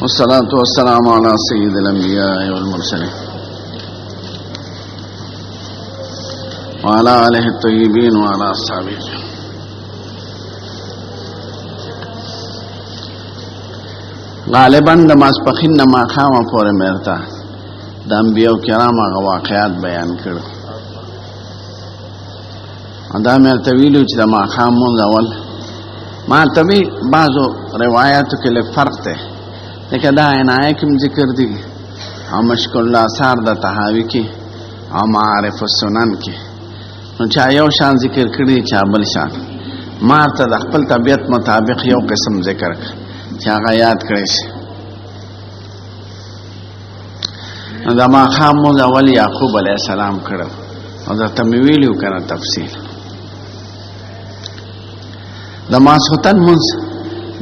والصلاة والسلام على سيد الأنبياء والمرسلين وعلى آله الطيبين وعلى أصحابه. غالباً د ماسپخین نه ماښامه پورې مې ورته د انبیاء کرام هغه واقعات بیان کړو. دا مې ورته ویلو چې د ماښام مونځ اول ما ته وی بعضو روایاتو کې لږ فرق دی، لکه دا عنایه کې ذکر دی او مشکل الاثار د طحاوي کې او معارف السنن کې، نو چا یو شان ذکر کړي چا بل شان. ما ته د خپل طبیعت مطابق یو قسم ذکر کړ چې هغه یاد کړی شي. نو د ماښام مونځ اول یعقوب علیه السلام کړو او درته مې ویلي که نه تفصیل. د ماسخوتن مونځ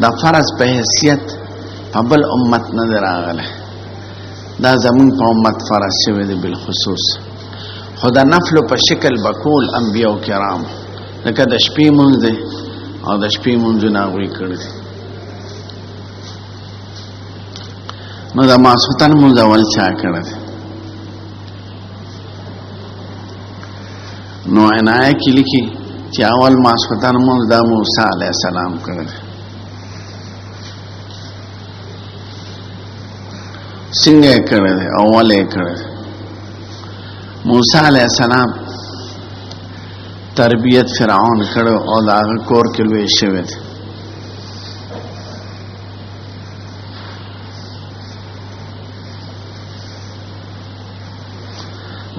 د فرض په حیثیت په بل امت نه دی راغلی، دا زمون په امت فرض شوی دی بالخصوص، خو د نفلو په شکل به کول انبیاء کرام، لکه د شپې مونځ دی او د شپې مونځونه هغوی کړي دي. نو د ماسخوتن مونځ اول چا کړی دی؟ نو عنایه کې لیکي چې اول ماسخوتن مونځ د موسی علیه السلام کړی دی. څنګه یې کړی دی او ولې یې کړی دی؟ موسی علیه السلام تربیت فرعون کړو او د هغه کور کې لوی شوی دی.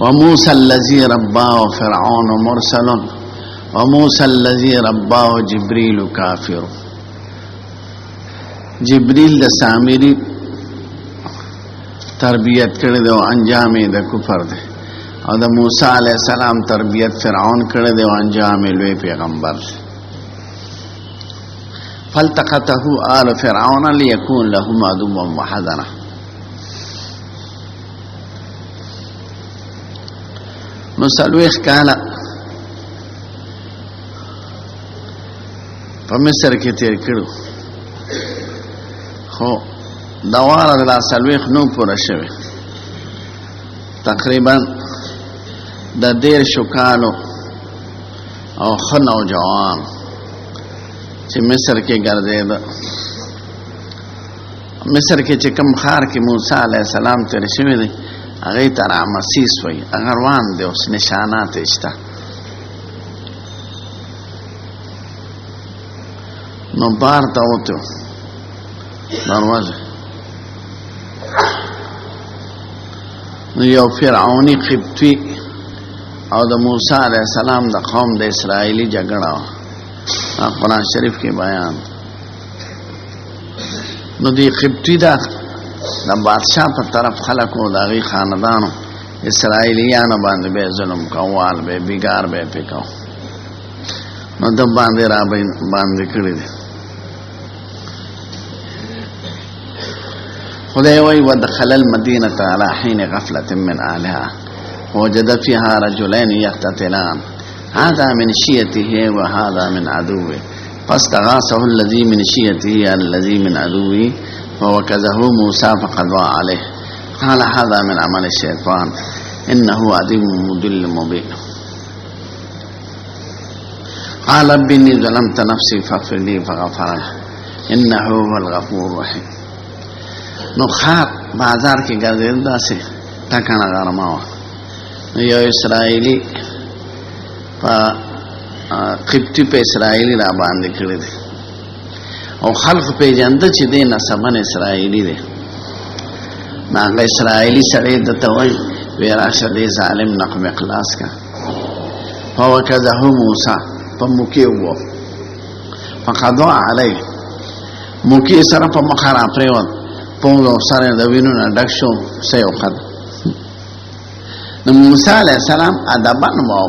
وموسی الذی رباه فرعون مرسل وموسی الذی رباه جبریل کافر. جبریل د سامری تربیت کړی دی او انجام یې د کفر دی، او د موسی علیه السلام تربیت فرعون کړی دی او انجام یې لوی پیغمبر دی. فالتقطه آل فرعون لیکون لهم عدوا وحزنا. نو څلوېښت کاله په مصر کې تیر کړو، خو دواره د لا څلوېښت نو پوره شوې، تقریبا د 13 کالو او ښه نوجوان چې مصر کې ګرځېده. مصر کې چې کوم ښار کې موسی علیه السلام تیر شوی دی هغې ته رامسیس وایي، هغه روان دی، اوس نشانات یې شته. نو بار ته وتو دروازه، نو یو فرعونی قبطی او د موسی علیه السلام د قوم د اسرائیلی جګړه وه، قرآن شریف کې بیان. نو دی قبطی دا د بادشاہ په طرف خلکو د هغې خاندانو اسرائیلیانو باندې به ظلم کوال به بیګار به پې کو، نو د باندې را باندې کړي دي. خدای وایي ودخل المدینة على حین غفلة من اهلها ووجد فيها رجلين يقتتلان هذا من شيعته وهذا من عدوه فاستغاثه الذي من شيعته على الذي من عدوه فوكزه موسى فقضى عليه قال هذا من عمل الشيطان إنه عدو مضل مبين. قال رب إني ظلمت نفسي فاغفر لي فغفر له إنه هو الغفور الرحيم. نو خار بازار کې ګرځېد داسې ټکنه غرمه وه، یو اسرائیلي په قبطي په اسرائیلي را باندې کړی دی او خلق پیژنده چې دی نسبن اسرائیلی دی. هغه اسرائیلی سړی درته وایي وی راشه دې ظالم نه خو مې خلاص کا. فوکزه موسی په موکې ووه فقضا علیه، موکې سره په مخه را پرېوت، پوځ او سر د وینو نه ډک شو، څه یې وخت. نو موسی علیه السلام ادبن وو،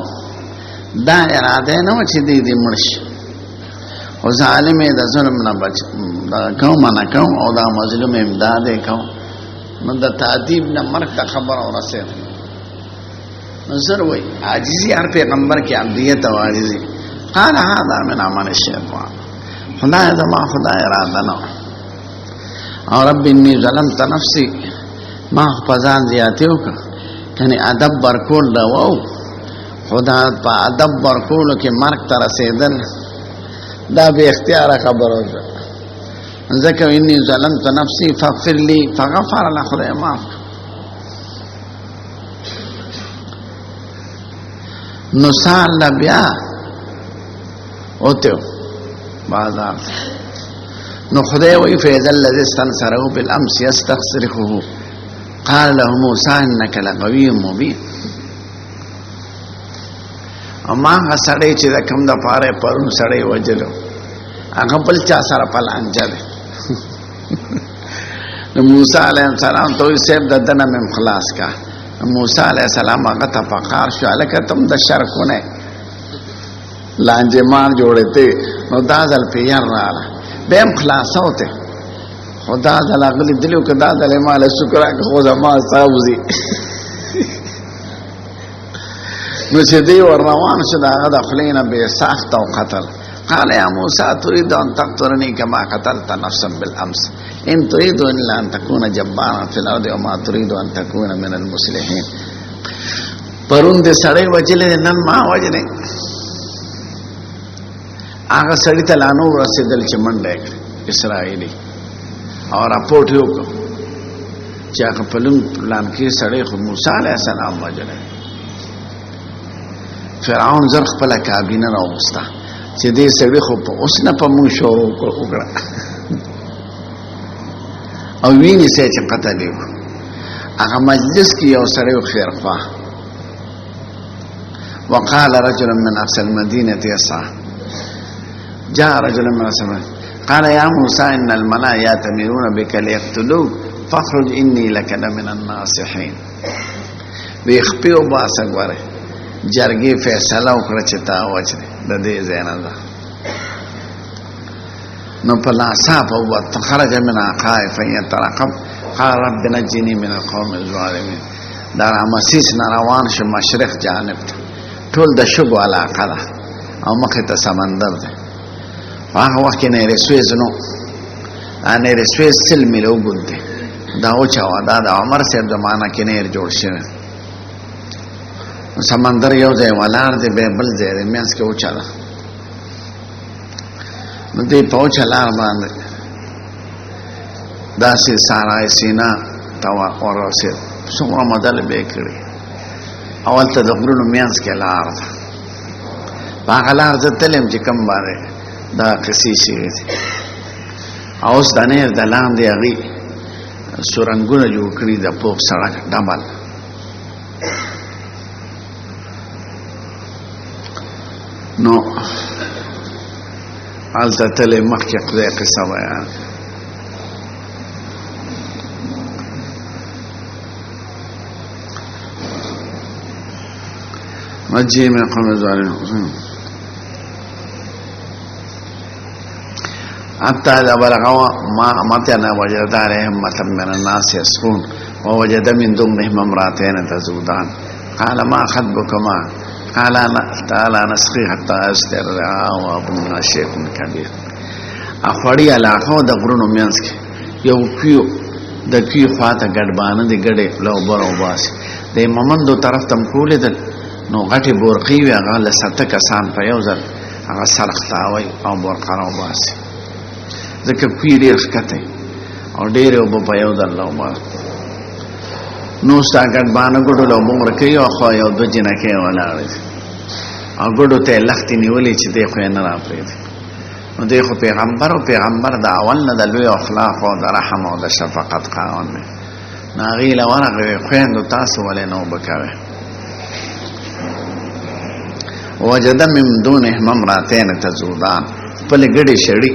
دا اراده نه وه چې دی دې مړ شي، او ظالم یې د ظلم نه بچ کوم منع کوم او دا مظلوم امداد یې کوم. نو د تعذیب نه مرګ ته خبر ورسېد. نو زر وایي عاجزي هر پیغمبر کې عبدیت او عاجزي. قال هذا من عمل الشیطان، خدای زما خدای اراده نه او رب انی ظلمت نفسی ما خپزان زیاتیو که کنی ادب برکول دواو خدا پا ادب برکولو که مرک ترسیدن دا بے اختیار خبرو ذکر انی ظلمت نفسی فغفر لی فغفر اللہ خدای معاف نسال لبیا اوتیو بازار نو خدای وی فیض الذی استنصره بالامس یستخسرخه قال له موسی انک لقوی مبین اما هغه سړی چې د کوم د پاره پرون سړی وجلو هغه بل چا سره پلانجه دی نو موسی علیه السلام ته وی سیب د دنه مم خلاص کا موسی علیه السلام هغه ته فقار شو الکه تم د شرکونه لانجه مان جوړې ته نو دا ځل پیار رااله بهم خلاصوته خدا ځل اغلی دلیو کدا ځل مال شکر خو زما صاحبزي نو چې دی ورروان شو دا غدا خلینا به سخت او قتل قال يا موسى تريد ان تقتلني كما قتلت نفسا بالامس ان تريد الا ان تكون جبارا في الارض وما تريد ان تكون من المصلحين پرون دې سړی وجلې نن ما وجنه هغه سړی ته لانو رسیدل چې منډه اسرائیلی او راپورټ یو چې هغه پلون پلان کې سړی خو موسی علیه السلام وجنه فرعون زر خپل کابینه راوستا چې دې سړي خو په اوس نه په مون شروع وکړه او ویني سې چې قتل یو هغه مجلس کې یو سړی خیرخوا وقال رجل من اقصى المدينه يسعى جاء رجل من اقصى قال يا موسى ان الملائكه يأتمرون بك ليقتلوك فاخرج اني لك من الناصحين بيخپيو باسغوره جرګي فیصله وکړه چې تا وځي د دې زینا ده نو په لاصاف او خرج من خائف يترقب قال رب نجني من القوم الظالمين دا مسیس روان شو مشرق جانب ټول د شګو علاقه ده او مخه ته سمندر ده هغه وخت نه رسوي زنو ان رسوي سل ملو ګونته دا او چا دا د عمر صاحب زمانہ کې نه جوړ شوی سمندر یو ځای ولار دی به بل ځای دی مینس کې اوچاله نو دی پوچا لار باندې داسې سارای سینا توا اورسه څومره مدل به کړی اول ته د غرونو مینس کې لار ده هغه لار ته تلم چې کم باندې دا کسي شي اوس د نه د لاندې هغه سورنګونه جوړ کړی د پوک سړک ډبل نو حالتا تلی مخی قضای قصه بیان مجی من قوم الظالمین حتی اذا بلغوا ما متنا وجد عليهم مطلب من الناس يسكون ووجد من دونهم امراتين تزودان قال ما خطبكما قال تعالى نسقي حتى أصدر الرعاء وأبونا شيخ كبير اخوړی علاقه د غرونو مینس کې یو کیو د کیو خواته ګډبانه د ګډې لو برو باس د مومندو طرف تم کولې دل نو غټي بورقي وی هغه لسته کسان په یو ځل هغه سرختاوي او بورقانو باس ځکه کوی ډیر ښکته او ډیر وب په یو ځل لو باس نو ستا ګډبانه ګډو لو بمر کوي او خو یو د جنکه ولاړ او ګډو ته لختي نیولې چې دی خو نه راپېد نو دی خو پیغمبر د اول نه د لوی اخلاق او د رحم او د شفقت قانون دی ناغي لورغه خويندو تاسو ولې نو بکاوه وجد من دونهم امراتين تزودان په لګړې شړې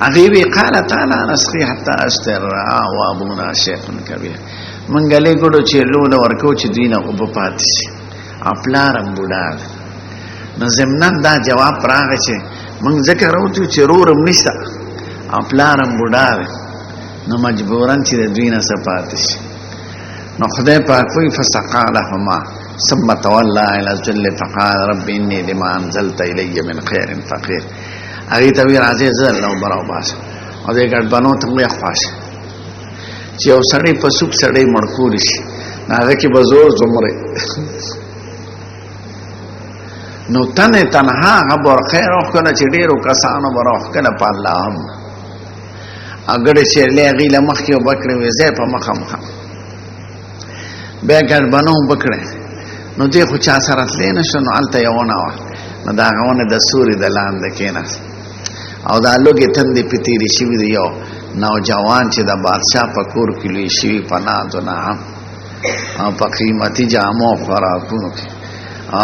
هغه وی قال تعالی نسقي حتى اشتر وابونا شيخ كبير منګلې ګړو چې لونه ورکو چې دینه او په پاتې خپلارم بوډا نو زمنن دا جواب راغی چې من ذکر اوتو چې رورم نشته خپلارم بوډا نو مجبورن چې دوینه سپاتش نو خدای پاک وی فسقا لهما ثم تولى الى الجل فقال رب اني لما انزلت الي من خير فقير اغه ته وی راځي زل نو براو باس او دې ګډ بنو ته مې خواش چې یو سړی په سوق سړی مړکول شي هغه کې بزور زمره نو تنها غبر خیر او کنه چې ډیرو کسانو بروخ کنه په الله هم اګړې چې لغې لمخ کې وبکړې وځه په مخم به ګډ بنو وبکړې نو دې خو چا سره تلې نشو نو الته یو نه نو دا غونه د سوري د لاندې کېناس او دا لوګي تندې پتیری شي دی یو نوجوان چې د بادشاہ په کور کې لوي شي پناه نه او په قیمتي جامو خوراکونو کې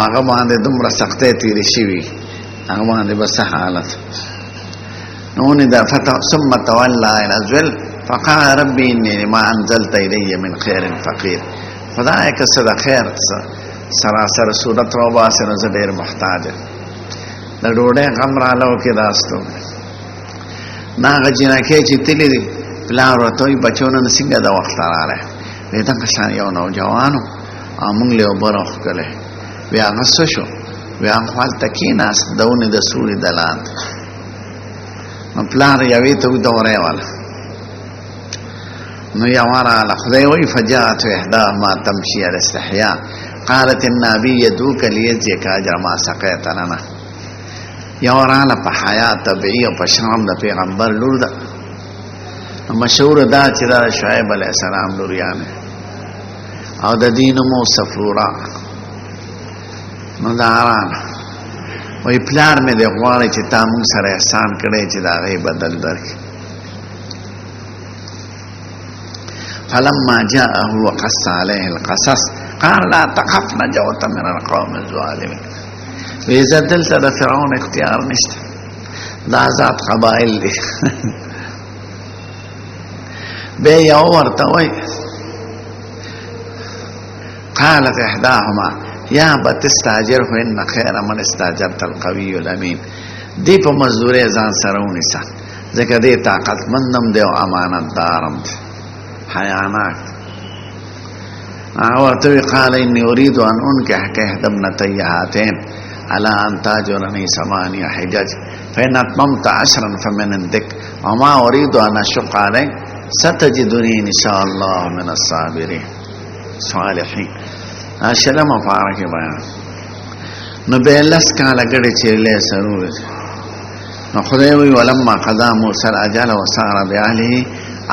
هغه باندې دومره سختۍ تیرې شوي هغه باندې بس حالت نو نه دا فتح ثم تولى الى الذل فقال ربي اني لما انزلت الي من خير فقير خدای که صدا خیر سراسر صورت رو باسه نو زه ډېر محتاج د ډوډۍ غم رااله کې داستو نه هغه جنکې چې تللی دي پلار ورته وایي بچو نن څنګه د وخت راغلی وایي دغه شان یو نوجوان و او موږ له اوبه راښکلی وی هغه څه شو وی هغه خو هلته کېناست د ونې د سوري د لاندې نو پلار یوې ته ودورېواله نو یوه راغله خدای وایي فجاءت احداهما تمشي على استحیاء قالت النبي يدعوك ليجزيك اجر ما سقيت لنا یو راغله په حیا طبیعي او په شرم د پیغمبر لور ده مشهور دا چې دا شعیب علیه السلام لوریانه او د دین مو صفورا نو دا راغله وی پلار مې د غواړي چې تا مونږ سره احسان کړی چې د هغې بدل درکړي فلما جاءه وقص عليه القصص قال لا تخف نجوت من القوم الظالمين ویزا دلتا دا فرعون اختیار نشتا دا ذات قبائل دی بے یو ورطوئی قالت احداهما یا بتستاجره ان خیر من استاجرت القوی الامین دی پا مزدوری ځان سرونی سا ذکر دی طاقت مندم دی و امانت دارم دی حیانات ورطوئی قال انی اريد ان انکحک احدى ابنتی هاتین على ان تاجرني 8 حجج فإن أتممت 10 فمن عندك وما أريد أن أشق عليك ستجدني إن شاء الله من الصابرين صالحين أشهد مفارق بیان نو بیلس کالا گڑی چیلے سرور نو خدای وی ولما قضا موسی الاجل وسار باهله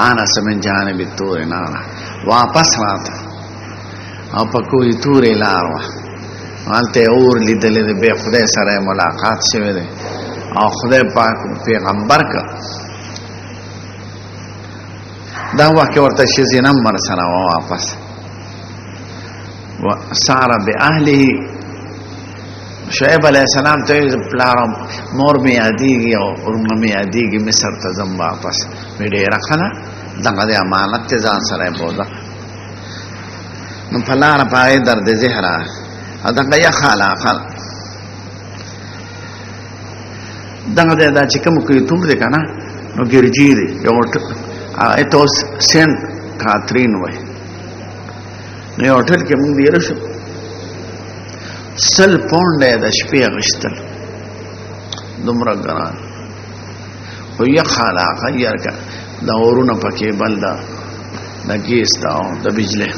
آنس من جانب الطور نارا واپس راته او په کوی تورې لار وه هلته اور لیدلی دی بیا خدای سره ملاقات شوی دی او خدای پاک پیغمبر که دا وخت ورته ښځینه مر سره وه واپس سار باهله شعیب علیه السلام ته پلارم مور مې یادېږي او ورونه مې یادېږي مصر ته ځم واپس وی ډېره ښه ده دغه د امانت ته ځان سره یې بوځه نو په لاره په هغې درد ذهن راغی دغه یخ علاقه دغه دا چې کوم کلتوم دی که نه نو ګرجي دی یو ته اوس سینټ کاترین وایي نو یو هوټل کې مونږ دیره شو 100 پونډه د شپې اخیستل دومره ګران خو یخ علاقه یرکه دا اورونه پکې بل ده د ګیس ده او د بجلۍ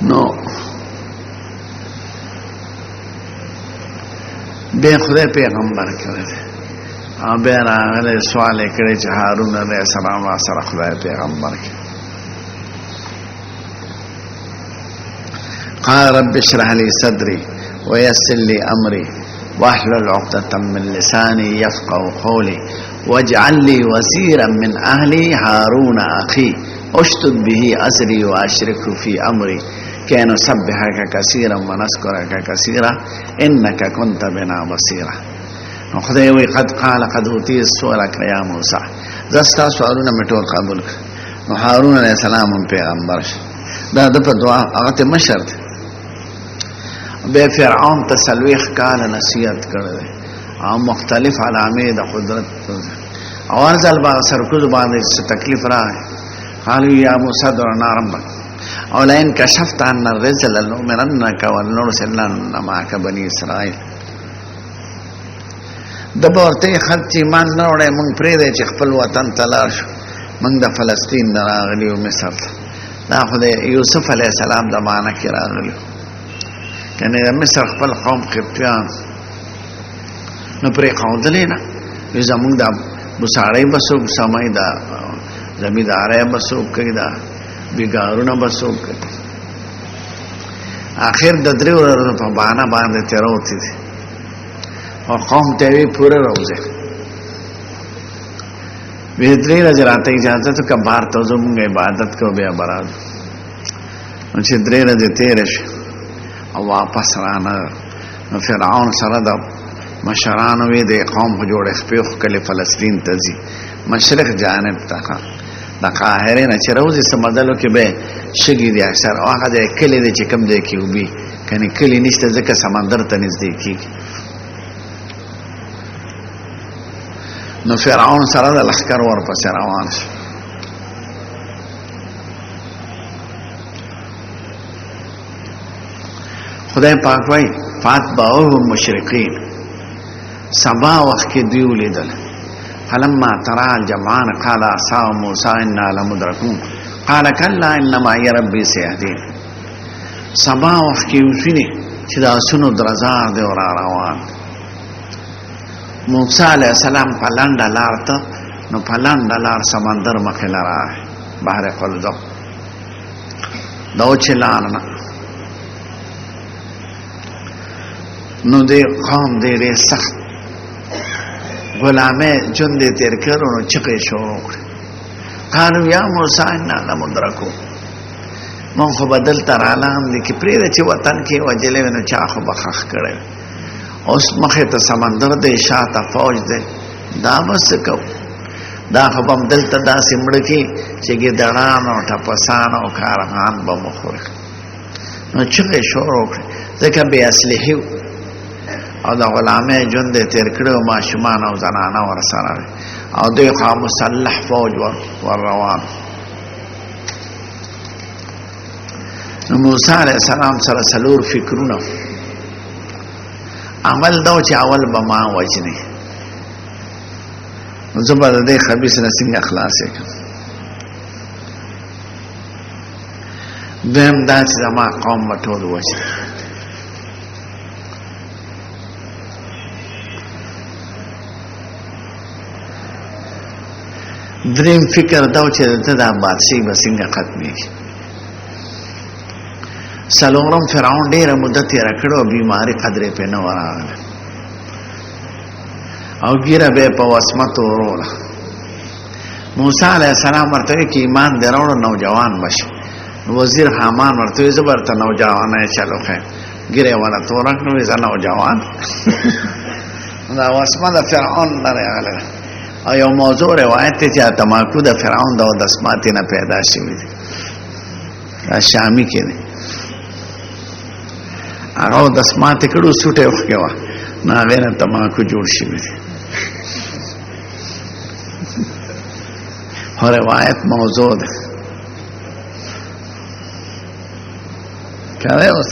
نو بیا خدای پیغمبر کړی دی او بیا راغلی سوال یې کړی چې هارون علیه السلام را سره خدای پیغمبر کړي قال رب اشرح لي صدري ويسر لي امري واحلل عقدة من لساني يفقهوا قولي واجعل لي وزيرا من اهلي هارون اخي اشدد به ازري واشركه في امري كي نسبحك كثيرا ونذكرك كثيرا انك كنت بنا بصيرا خدای وی قد قال قد اوتی سؤالك يا موسى زستا سوالونه مټول قبول نو هارون علیہ السلام پیغمبر دا د په دعا هغه ته مشر به فرعون تسلويخ کال نصیحت کړل او مختلف علامې د قدرت او ارزل با سرکوز باندې څه تکلیف راغی قالوا يا موسى دعنا ربك او لئن کشفت عنا الرجل لنؤمننك ولنرسلن معك بني اسرائيل. د ورته خلک ایمان نه وړي مونږ پرې دی چې خپل وطن ته لاړ شو. مونږ د فلسطین نه راغلي یو مصر ته. دا خو د یوسف علیه السلام زمانه کې راغلي کنه د مصر خپل قوم قبطیان نو پرې ښودلې نه یو زمونږ د بوساړی به څوک سمای دا زمینداری به څوک کوي دا بیګارونه به څوک کوي. آخر د درې ورځو په بهانه باندې تېروتې دي او قوم ته وی پوره روزه وی درې ورځې راته اجازه ته که بهر ته ځو مونږ عبادت کوو بیا به راځو. نو چې درې ورځې تېرې شوې او واپس رانه نو فرعون سره د مشرانو وی د قوم په جوړ خپې ښکلې فلسطین ته ځي مشرق جانب ته د قاهرې نه چې روزي څه مزلو کې به شګې دي اکثر او هغه ځای کلي دی چې کوم ځای کې وبي کنې کلي نشته ځکه سمندر ته نږدې کېږي. نو فرعون سره د لښکر ورپسې روان شو. خدای پاک وایي فاتبعوهم مشرقین. سبا وخت کې دوی ولیدل فلما ترى الجمعان قال عصا موسى انا لمدركون قال كلا ان معي ربي سيهدين. سبا وخت کې وسینه چې دا سونو درزار دی ور روان. موسی علیہ السلام په لاندې لار ته نو په لاندې لار سمندر مخې لاره بحر قلزم دا چلانه نو دې قوم دې سخت غلامه جون دې تیر کړو نو چکه شروع کړ. قالو یا موسی انا لمدرکون. مون خو بدل تر عالم دې کې پرې چې وطن کې وجلې نو چا خو بخخ کړي اوس مخه ته سمندر دې شاته فوج دې دا بس کو دا خو بم دلته دا سیمړ کې چې ګډان او ټپسان او کارغان به مخور نو چکه شروع کړ ځکه به اصلي او دا غلامه جون دې تیر کړو ماشومان او زنانه ور سره او دوی خو مسلح فوج ور روان. نو موسی علیہ السلام سره څلور فکرونه عمل دا چې اول به ما وجني نو زبر دې خبيث نه څنګه خلاص کړ. دیم دا چې ما قوم مټول وجه دریم فکر دا چې دا بادشاہي به څنګه ختمېږي. څلورم فرعون ډېره مدت یې راکړو بیماري قدرې پې نه ورغله او ګیره به په وسمت وروله. موسی علیه السلام ورته وایي چې ایمان دې راوړو نوجوان بشي. وزیر حامان ورته وایي زه به ورته نوجوانۍ چلو ښیم ګیره یې ونه توره کړو زه نوجوان دا وسمه د فرعون نه راغله. او یو موضوع روایت ته چې تماکو د فرعون د دسماتې نه پیدا شوی دی شامی کې دی هغه دسماتې کړو سوټه وخېوا نه هغه نه تماکو جوړ شوی دی. هر روایت موضوع ده کله اوس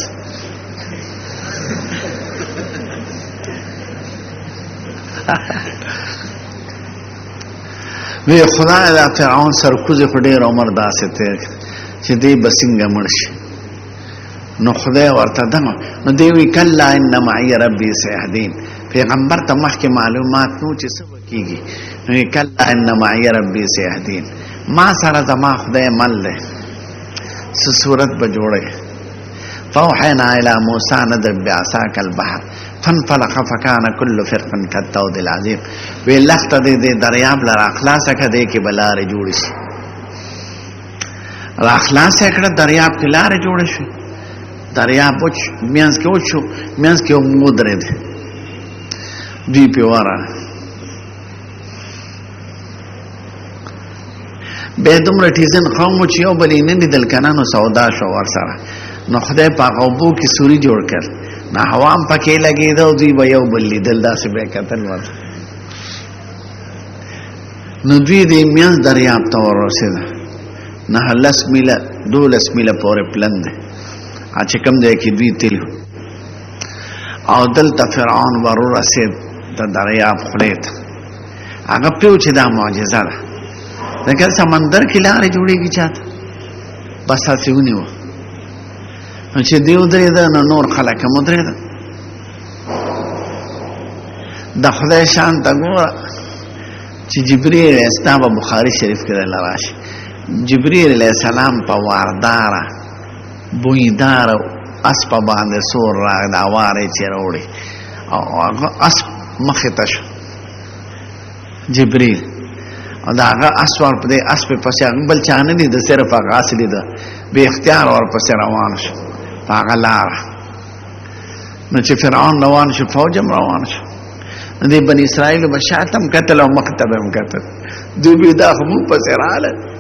وی خدای دا فرعون سرکوزی خو ډېر عمر داسې تیر چې دی به څنګه مړ شي. نو خدای ورته دمه نو دی وی کلا ان معي ربي سيهدين. پیغمبر ته مخکې معلومات نو چې څه کیږي نو کلا ان معي ربي سيهدين. ما سره زما خدای مل له څه صورت به جوړه. فوحينا الى موسى نضرب بعصاك البحر فانفلق فكان كل فرق كالطود العظيم. وی لخت دې دریاب لرا خلاص کړه کې بلاره جوړ شي. را خلاص کړه دریاب کې لارې جوړ شي. دریاب وچ میانس کې وچو میانس کې مودره دي دی په واره به دومره ټیزن قوم چې یو بلې نه دل کنانو سودا شو ور سره. نو خدای په غوبو کې سوري جوړ کړ نه هوام پکې لګېده او دوی به یو بل لیدل داسې به کتل ورته. نو دوی دې میانس دریاب ته ورسېده نه لس میله 12 میله پورې پلن دی چې کوم دی کې دوی تلو او دلته فرعون ورورسېد د دریاب خولې ته هغه پیو چې دا معجزه ده لکه سمندر کې لارې جوړېږي چاته بس هسې ونیوه نو چې دی ودرېده نو نور خلک هم ودرېده د خدای شان ته ګوره چې جبرئیل اسلام په بخاری شریف کې راشي جبرئیل علیہ السلام په وارداره بویدار اسب باندې سور راغ دا واره چې وروړي او هغه اسب مخې ته شو جبرئیل او دا هغه اسوار په دې اسب پسې بل چا نه دي د صرف هغه اصلي ده به اختیار اور پسې روان شو هغه لار نو چې فرعون روان شو فوجم روان شو دې بني اسرائیل بشاتم قتل او مکتبم قتل دوی به دا هم پسې رااله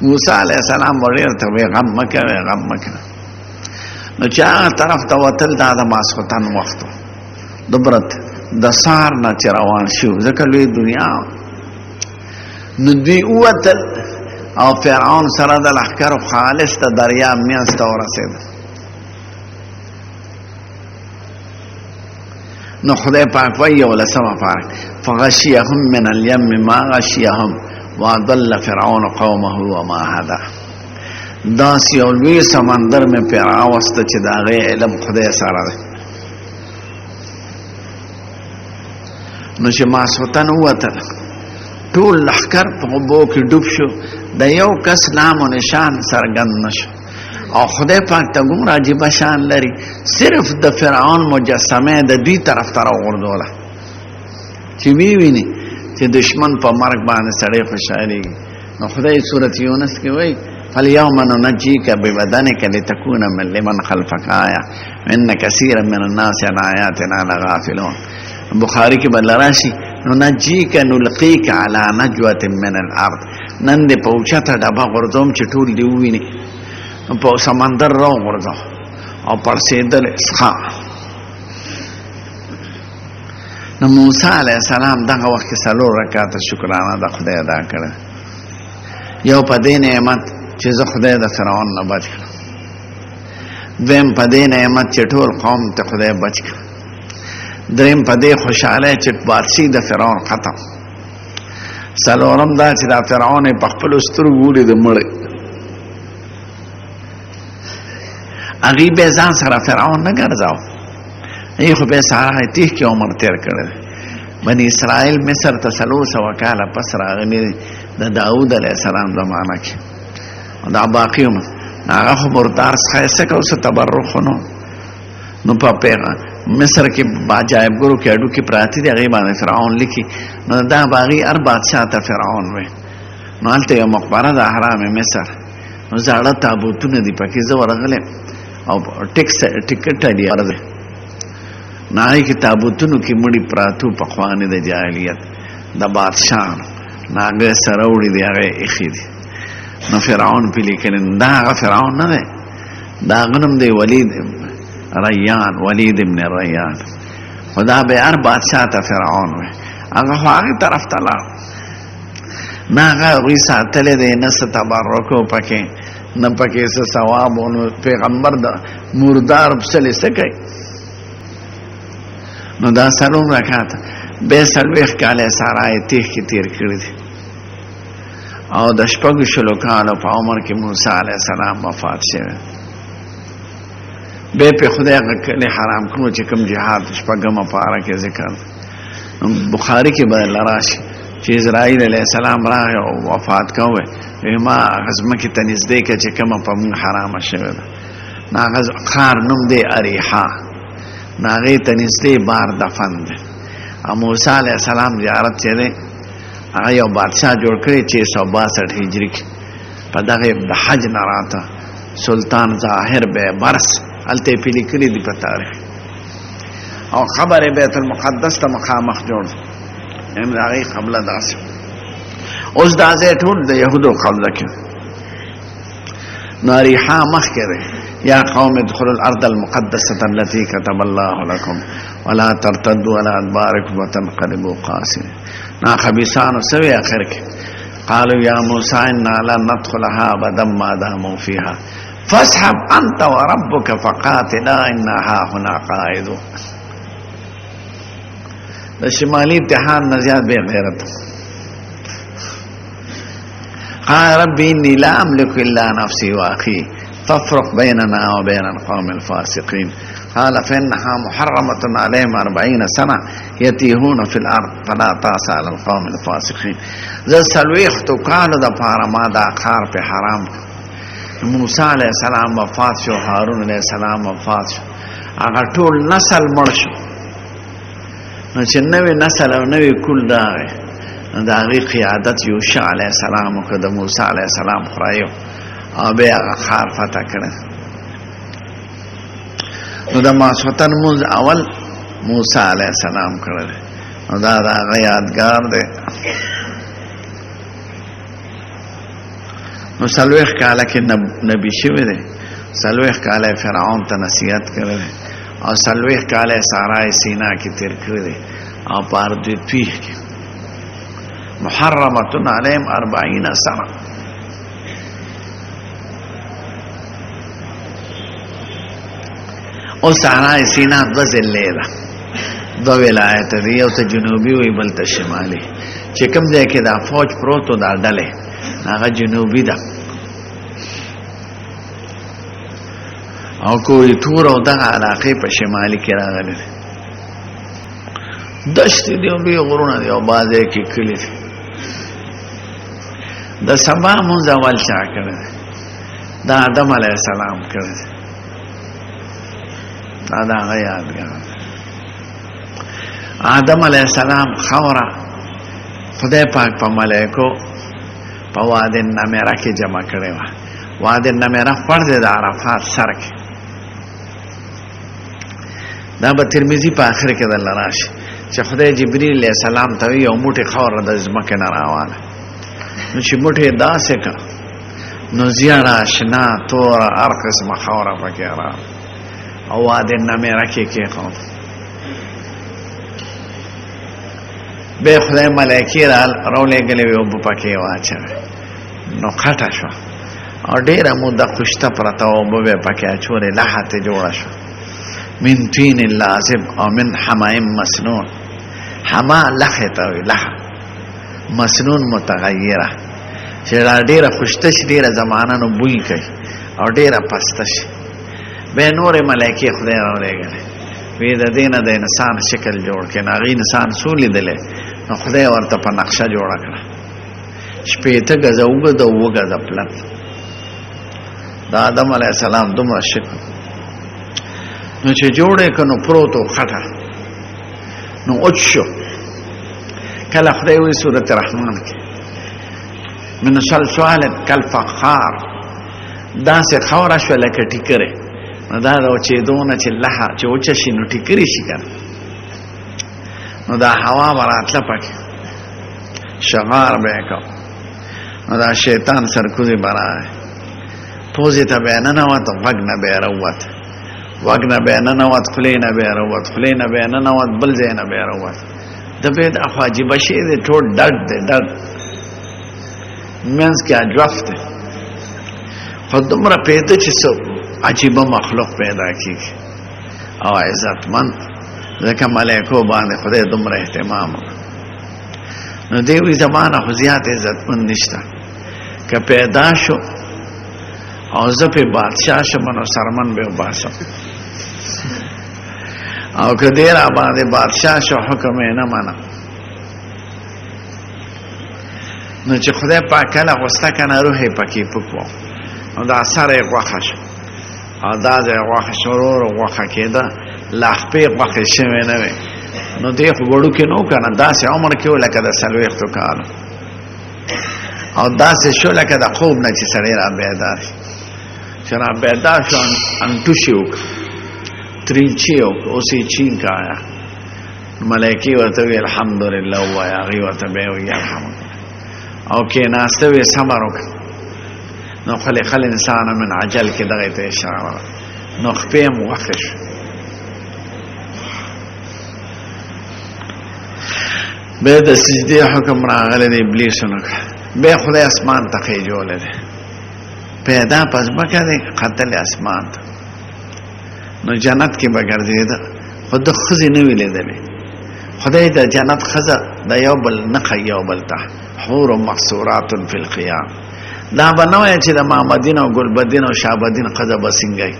موسی علیہ السلام ورته غم مکه نو چا طرف ته وتل دا د ماسختن وخت دبرت د سار نه روان شو ځکه لوی دنیا نو دوی وتل او فرعون سره د لښکر خالص ته دریاب میانځ ته ورسېد نو خدای پاک وایي ولسمه پاک فغشیهم من الیم ما غشیهم وَأَضَلَّ فِرْعَوْنُ قَوْمَهُ وَمَا هَدَى داس یو لوی سمندر میں پیراوسته چې دا غي علم خدای سره ده نو چې ما سوتن وته ټول لخر په بو کې ډوب شو د یو کس نام او نشان سرګند نشو او خدای پاک ته ګم راجب شان لري صرف د فرعون مجسمه د دې طرف ته ورغورځوله چې ویني چې دشمن په مرګ باندې سړی خوشالي نو خدای سورۃ یونس کې وایي فَالْيَوْمَ نُنَجِّيكَ بِبَدَنِكَ لِتَكُونَ لِمَنْ خَلْفَكَ آيَةً وَإِنَّ كَثِيرًا مِنَ النَّاسِ عَنْ آيَاتِنَا لَغَافِلُونَ بخاری کې بل راشي نُنَجِّيكَ نُلْقِيكَ عَلَى نَجْوَةٍ مِنَ الْأَرْضِ نن دې په اوچته ډبه غورځوم چې ټول دې وویني په سمندر را غورځو او پړسېدل اسخا نو موسی علیہ السلام دغه وخت کې 4 رکعات شکرانه د خدای ادا کړ یو په دې نعمت چې زه خدای د فرعون نه بچ کړم دویم په دې نعمت چې ټول قوم ته خدای بچ کړ دریم په دې خوشاله چې بادشاہي د فرعون ختم څلورم دا چې د فرعون په خپل سترګو ولید مړ هغه به ځان سره فرعون نه ګرځاو ای خو به ساره تیه کې عمر تیر کړل بني اسرائیل مصر ته 300 کاله پس راغلي د داوود علیه السلام زمانه کې دا باقی هم هغه خو مردار څخه کو څه تبرخ نو په پیغه مصر کې باجایب ګورو کې اډو کې پراتی دی هغه باندې فرعون لیکي نو دا باغی ار بادشاہ ته فرعون وې نو الته یو مقبره د احرام مصر نو زړه تابوتونه دی پکې زو ورغله او ټیکټ دی ارزه نای کې تابوتونو کې مړی پراتو په خوانه د جاهلیت د بادشاہ ناګه سره وړي دی هغه اخی دی نو فرعون په لیکل دا فرعون نه دی دا غنم دی ولید ابن ریان خدا به هر بادشاہ ته فرعون وي هغه طرف ته لا ناګه وی ساتل دی نس تبرک پکې نه پکې څه ثواب او پیغمبر د مردار بسل سکه نو دا 4 رکعات به 40 کاله سارای تیخ کی تیر کړی دي او د شپږ شلو کال په عمر کې موسی علیه السلام وفات شوه به په خدای غکلی حرام کړو چې کوم jihad شپږمه پاره کې ذکر بخاری کې به لراشي چې اسرائیل علیه السلام راغی او وفات کوه ما غزمه کې تنزدې کې چې کوم په مون حرام شوه ناغز خار نوم دی اریحا ناغی تنزدې بار دفن دی موسی علیہ السلام زیارت چه ده هغه یو بادشاہ جوړ کړی 662 هجری کې په دغه د حج نه راته سلطان ظاهر به برس الته پیلی کړی دی په تاریخ او خبره بیت المقدس ته مخامخ جوړ هم هغه قبله داس اوس دا ځای ټول د يهودو قبله کې ناریحا مخ کړي یا قوم ادخلوا الارض المقدسه التي كتب الله لكم ولا ترتدوا على ادباركم وتنقلبوا قاسمين نا خبيثان سوي اخر کې قالوا يا موسى إنا لن ندخلها أبدا ما داموا فيها فاسحب أنت وربك فقاتلا إنا هاهنا قاعدون. د شمالي اتحاد نه زیات بے غیرت. قال ربي إني لا أملك إلا نفسي وأخي فافرق بيننا وبين القوم الفاسقين. قال فإنها محرمة عليهم 40 سنة يتيهون في الأرض فلا تأس على القوم الفاسقين. ذا سلويختو قالوا دا پارا ما دا خار پہ حرام. موسیٰ علیہ السلام وفات شو، هارون علیہ السلام وفات شو، اگر ټول نسل مړ شو نو چې نوی نسل او نوی کول داغی دا غی قیادت یوشع علیہ السلام که دا موسیٰ علیہ السلام خرائیو او بے اگر خار فتح کرن. نو دا ماسوتن منز اول موسیٰ علیہ السلام کرن. نو دا غی یادگار دے. نو سلویخ کالا که نبی شوی دے، سلویخ کالا فرعون تا نصیحت کرده او سلویخ کالا سارای سینا کی تیر کرده او پار دوی پیح کی محرمتن علیم 40 سنه. او سارای سینا دو زلی ده، دو ولایت ده، یو تا جنوبی وی بل تا شمالی. چه کم ده که دا فوج پروتو دا ڈله آغا جنوبی ده او کوئی تور او دغه علاقه په شمالي کې راغلي دشت دی او لوی غرونه دی او بازه کې کلی دی. د سبا مونږ اول چا کړی دا آدم علیه السلام کړی دا هغه یادګار. آدم علیه السلام خوره خدای پاک په ملائکو په وادي نمیره کې جمع کړی وه. وادي نمیره فرض د عرفات سر کې. دا به ترمذی په آخر کې دل راشي چې خدای جبرئیل علیہ السلام ته یو موټی خوره د ځمکې نه راواله نو چې موټی داسې کا نو زیړه شنا تور هر قسمه خوره پکې را او وادي نمیره کې خو به خدای ملائکې راولېږلې وي او پکې واچوي نو خټه شو او ډېره موده خشته پرته او به پکې اچولې لحته جوړه شو من طین لازب او من حماء مسنون. حما لخه ته وي لخه، مسنون متغیره چې ډېره خشته شي ډېره زمانه نو بوی کوي او ډېره پسته شي. به نورې ملایکې خدای راولېږلې وی د دې نه د انسان شکل جوړ کړي. نو هغې انسان څو لیدلی نو خدای ورته په نقشه جوړه کړه 8 ګزه اوږد او 2 ګزه پلن. د آدم علیه السلام دومره شکل نو چې جوړې که نو پروتو خټه نو اوچ شو. کله خدای وی سورت رحمان کې من صلصال کالفخار داسې خوره شوه لکه ټیکرې. نو دا د اوچېدو نه چې لحه چې اوچه شي نو ټیکرې شي که نو دا هوا به راتله پکې شغار به یې کو نو دا شیطان سرکوزي به راغی پوزې ته به یې ننوت غوږ نه به یې راووت غوږ نه به یې ننوت خولې نه به یې راووت خولې نه به یې ننوت بل ځای نه به یې راووت. د به دا خو عجیبه شی دی ټول ډډ دی ډډ منځ کې اجوف دی خو دومره پیدا چې څه عجیبه مخلوق پیدا کېږي او عزتمند ځکه ملایکو باندې خدای دومره اهتمام نو دی وی زمانه خو زیات عزتمند نشته که پیدا شو او زه پې بادشاه شم نو سرمن به وباسم او که دی را باندې بادشاه شو حکم یې نه منم. نو چې خدای پاک کله غوسته کنه روح یې پکې پک و نو دا سر یې غوښه شو او دا ځای غوښه شو ورو ورو غوښه کېده لا خپې غوښې شوې نه وې نو دی خو وړوکې نه و که نه داسې عمر کې و لکه د 40 کالو او داسې شو لکه د خوب نه چې سړی را بیدار شي چې را بیدار شو انټوشي وکړه ترینچی وکړه اوس یې چینک آیا ملایکې ورته وی الحمدلله ووایه هغې ورته بیا وی الحمدلله او کېناسته وی صبر وکړه نو خلق الانسان من عجل کې دغې ته اشاره نو خپې هم وخې شو. بیا د سجدې حکم راغلی د ابلیسو نه بے خدای اسمان تا خیجوله ده پیدا پس بکره قتل اسمان تا نو جنت کی بگرزیده خود خزی نوی لیدلی خدای دا جنت خزا دا یو بل نخی یو بل تا حور مقصورات فی القیام دا بنوی چی دا محمدین و گلبدین و شعبدین خزا بسنگی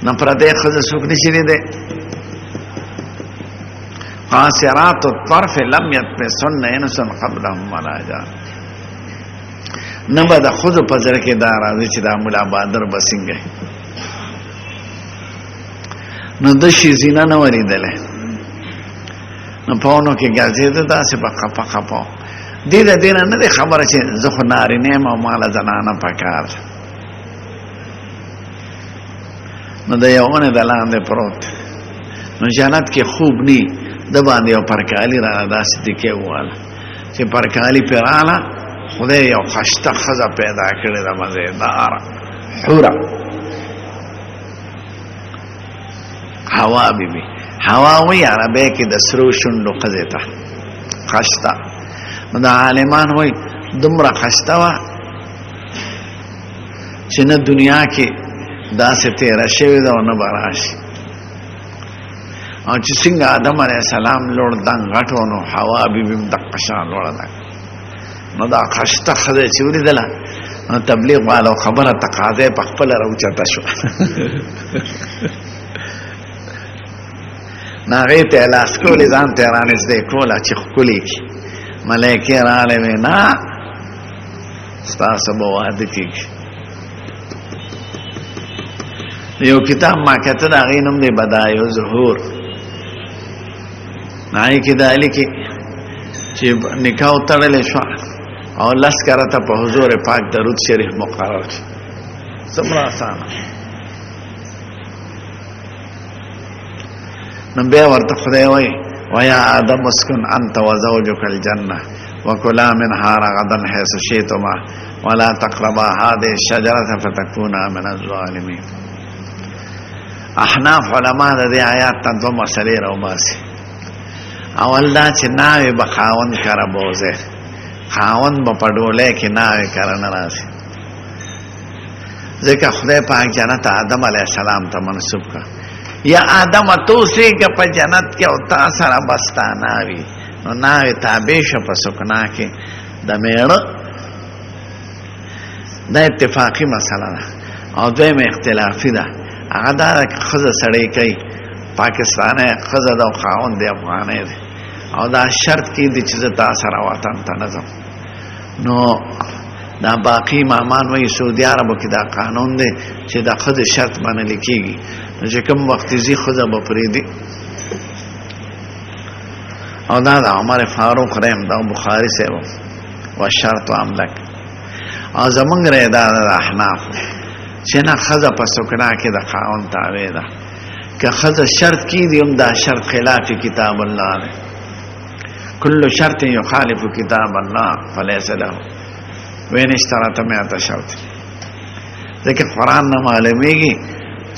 نپرده خزا سوک نشی لیده قاصرات الطرف لم يطمسن انس قبلهم ولا جان نبا دا خود پزر کې دا راځي چې دا مولا بادر بسنګي نو د شي زینا نه وریدله نو پاونو کې ګرځیدل دا څه په خپه دې دې نه خبره چې زه خو ناری نه ما مال زنانه پکار نو دا یوونه دلاندې پروت نو جنت کې خوب ني د باندې او پرکالی را داسې دي کې واله چې پرکالی پراله خدای یو خشته خزه پیدا کړی د مزیدار حورا هوا بیبي هوا وی عربی کې د سرو شونډو خزه ته خشته نو د عالمان وی دومره خشته وا چې نه دنیا کې داسې تیره شوی ده او نه براشي او چې څنګه آدم علیه السلام لوړ دنګ غټو نو هوا بیبي د قشان لوړ ده نو دا خشته خزه چې ولیدله نو تبلیغ والو خبره تقاضا په خپل راوچته شو ناغې ته لاس کولې ځان ته رانږدې کوله چې ښکلې کړي ملایکې راغلې وې نه ستاسو به واده کېږي یو کتاب ما کته د هغې نوم دی بدایع ظهور هغې کې دا لیکي چې نکاح وتړلې شوه او لس کرته په حضور پاک درود شریف مقرر شو څومره اسانه نو بیا ورته خدای وایي ویا آدم اسکن انت وزوجک الجنه وکلا منها رغدا حيث شئتما ولا تقربا هذه الشجره فتكونا من الظالمين احناف علما د دې آیات ته دوه مسلې راوباسي اول دا چې ناوې به خاوند کره بوځي خاوند به په ډولۍ کې ناوې کره نه راځي ځکه خدای پاک جنت آدم علیه السلام ته منسوب کړ یا آدم تو اوسېږه په جنت کې او تا سره بس تا ناوې نو ناوې تابع شه په سکنا کې د میړه دا اتفاقي مسله ده او دویمه اختلافي ده هغه دا ښځه سړی کوي پاکستانی ښځه ده او خاوند دی افغانی دی او دا شرط کې دی چې زه تا سره وطن ته نه ځم نو دا باقي امامان وایي سعودي عربو کې دا قانون دی چې دا ښځې شرط منلی کېږي نو چې کوم وخت ځي ښځه به پرېږدي او دا د عمر فاروق رحم دا بخاري صاحب و شرط املک او زمونږ رای دا د احناف چې نه ښځه په سکنا کې د خاوند تابع ده که ښځه شرط کېږي هم دا شرط خلاف کتاب الله دی كل شرط يخالف كتاب الله فليس له وين اشترط مئة شرط ځکه قرآن نه معلومیږي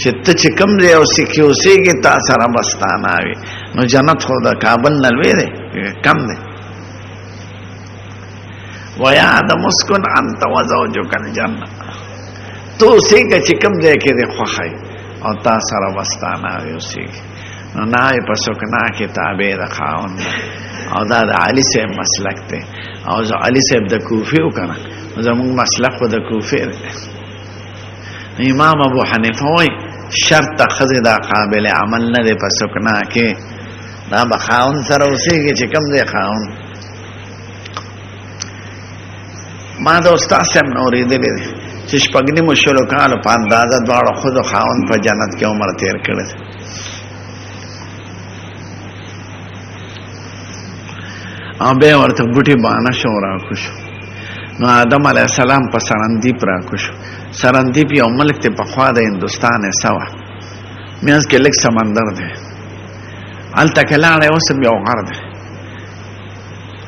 چې ته چې کوم ځای اوسېږي تا سره بس تا ناوې نو جنت خو د کابل نه لوی دی کم دی ویا آدم اسکن انت وزوجک الجنه تو اوسېږه چې کوم ځای کې دی خوښی او تا سره بس تا ناوې اوسېږي نو ناوې په سکنا کې تابع د خاوند او دا د علي صاحب مسلک دی او علي صاحب د کوفې وکړه زمونږ مسلک خو د کوفې دی امام ابو حنیفه وایي شرط د ښځې دا قابل عمل نه دی په سکنا کې دا به خاوند سره اوسېږي چې کوم دی خاوند ما د استاد صاحب نه اورېدلی دی چې شپږ نیمو شلو کالو په اندازه دواړو ښځو خاوند په جنت کې عمر تېر کړی دی او بیا ورته بوټي بانه شو راکو شو نو آدم علیه السلام په سرندیپ راکو شو سرندیپ یو ملک دی پخوا د هندوستان یې سوه منځ کې لږ سمندر دی هلته کې لاړی اوس هم یو غر دی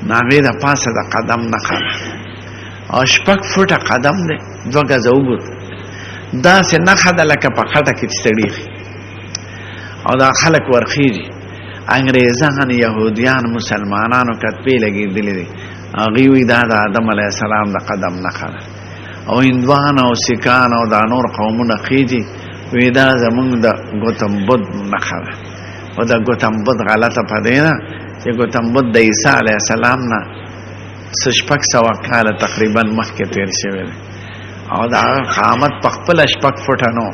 نو هغې د پاسه د قدم نښه ده او 6 فوټه قدم دی 2 ګزه اوږد داسې نښه ده لکه په خټه کې چې سړي او دا خلک ورخیږي انګریزان یهودیان مسلمانانو کتبې لګېدلې دي هغوی وی دا د آدم علیه السلام د قدم نښه ده او هندوان او سیکان او دا نور قومونه خیجي وی دا زمونږ د ګوتم بدھ نښه ده او د ګوتم بدھ غلطه په دی ده چې ګوتم بدھ د عیسی علیه السلام نه 600 کاله تقریبا مخکې تیر شوی دی او دا قامت په خپل 6 فوټه نو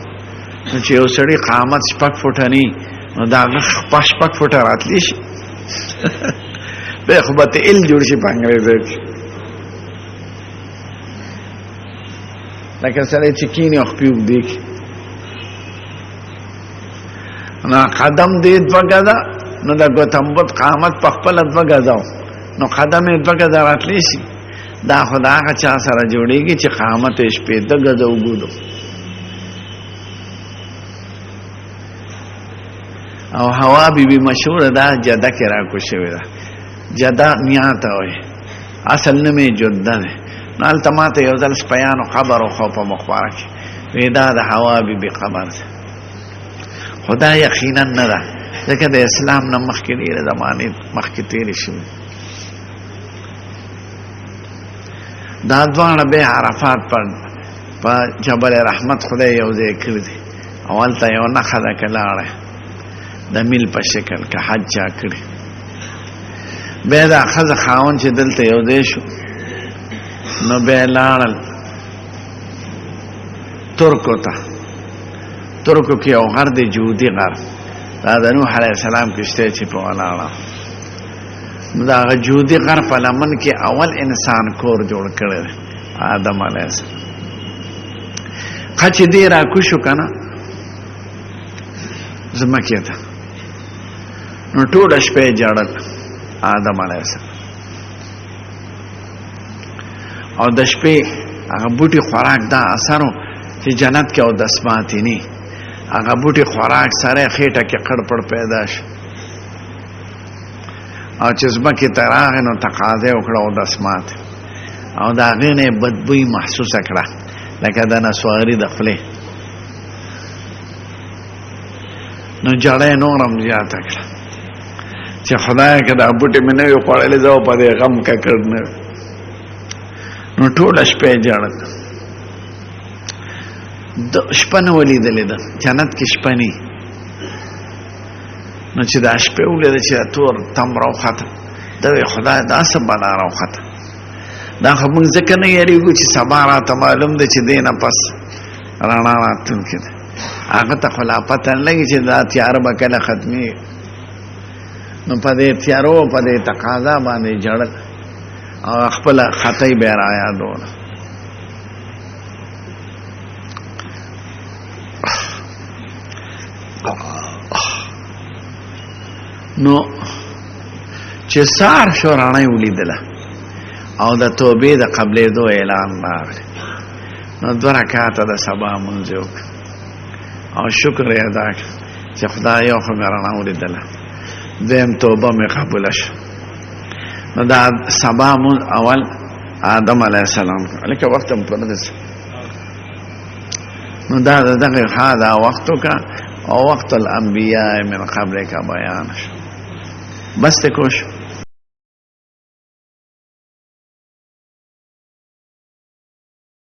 چې یو سړی قامت 6 فوټه نی نو دا هغه 6 فوټه راتلی شي به خو به ال جوړ شي په انګریزي کې لکه سړی چې کینی او خپیوک دی نو قدم دې 2 غزه نو دا ګوتم بدھ قامت په خپل 2 غزه نو قدم یې 2 غزه راتلی شي دا خدا هغه چا سره جوړیږي چې قامت یې 2 غزه وګورو او هوا بیبي مشهور ده جده کې راکو شوی ده جده میاته وي اصل نومې جده ده نو هلته ماته یو ځل سپیانو قبر وښو په مخبره کې وی دا د هوا بیبي قبر ده خدا یقینا نه ده ځکه د اسلام نه مخکې ډېرې زمانې مخکې تېرې شوي دا دواړه بیا عرفات په جبل رحمت خدای یو ځای کړي دي او هلته یو نښه ده که لاړی د میل په شکل که حج چا کړي بیا دا ښځه خاوند چې دلته یو ځای شو نو بیا لاړل ترکو ته ترکو کې یو غر دی جودي غر دا د نوح علیه السلام کشتی چې په ولاړه نو د هغه جودي غر په لمن کې اول انسان کور جوړ کړی دی آدم علیه السلام ښه چې دی راکوشو که نه ځمکې ته نو ټوله شپه یې ژړل آدم علیه السلام او د شپې هغه بوټي خوراک دا اثر و چې جنت کې اودس ماتې نی هغه بوټي خوراک سره خېټه کې قړپړ پیدا شو او چې ځمکې ته راغی نو تقاضا یې وکړه اودس مات او د هغې نه یې بدبوی محسوسه کړه لکه د نسواري د خولې نو جړه یې نور هم زیاته کړه چې خدایه که دا بوټي مې نه وي خوړلې زه په دې غم ککړ نه وي نو ټوله شپه یې ژړل شپه نه ولیدلې ده جنت کې شپه نی نو چې دا شپه ولیده چې تور تم راوخته ده وی خدای دا څه بلا راوخته دا خو موږ ځکه نه یېرېږو چې سبا راته معلوم ده چې دې نه پس رڼا راتلونکې ده هغه ته خو لا پته نه لګي چې دا تیاره به کله ختمېږي نو په دې تیارو په دې تقاضا باندې ژړل او خپله خطۍ به یې رایادوله نو چې سار شو رڼا یې ولیدله او د توبې د قبلېدو اعلان راغلی نو 2 رکعاته د سبا لمونځ یې وکړ او شکر یې ادا کړ چې خدای یو خو مې رڼا ولیدله دویم توبه مې قبوله شو نو دا سبا مونځ اول آدم علیه السلام لکه وخت هم پوره ده نو دا دغه هذا وقتک او وقت الانبیاء من قبلک بیان شو بس ته کوش